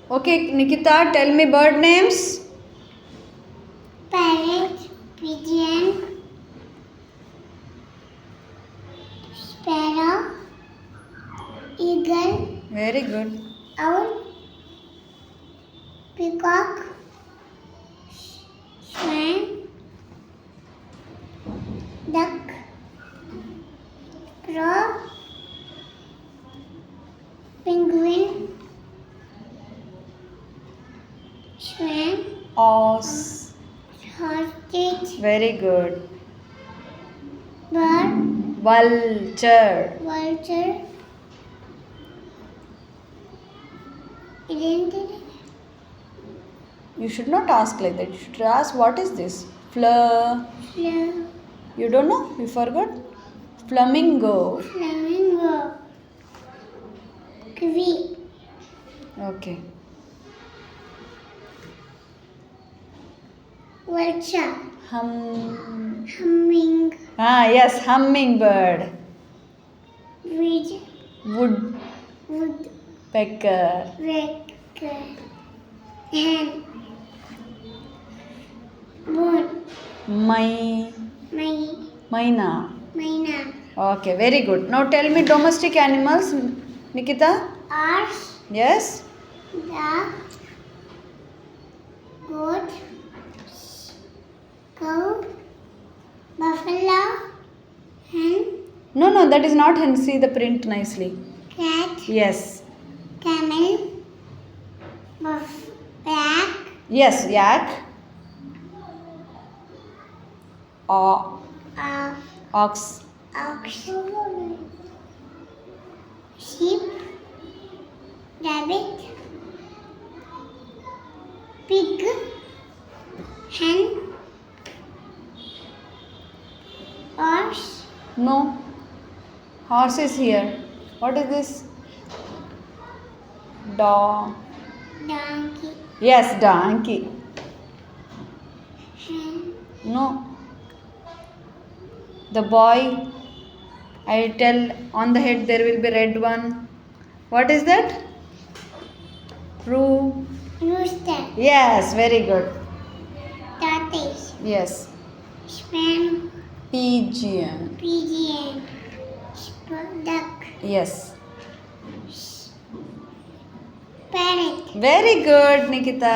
Okay, Nikita, tell me bird names. Parrot, pigeon, sparrow, eagle, Very good. owl, peacock, swan, duck, crow, penguin, swan, Os. ostrich, Very good. bird, Vulture. vulture, identity, You should not ask like that. You should ask what is this? Fleur. flamingo, You don't know? You forgot? Flamingo. flamingo, kiwi, Okay. vulture, Humming. humming, Yes, hummingbird. wood, Woodpecker. woodpecker, hen, bird, My. Maina. myna, Okay, very good. Now tell me domestic animals, Nikita. horse, Yes? dog, goat, cow, buffalo, hen, No, that is not hen. See the print nicely. cat, Yes. camel, yak, Yes, yak. Ox. ox, sheep, rabbit, pig, hen, horse, No. Horse is here. What is this? Dog. donkey, Yes, donkey. hen, No. The boy. I tell on the head there will be red one. What is that? rooster, Yes, very good. tortoise, Yes. swan, Pigeon. pigeon, duck, Yes. parrot. Very good, Nikita.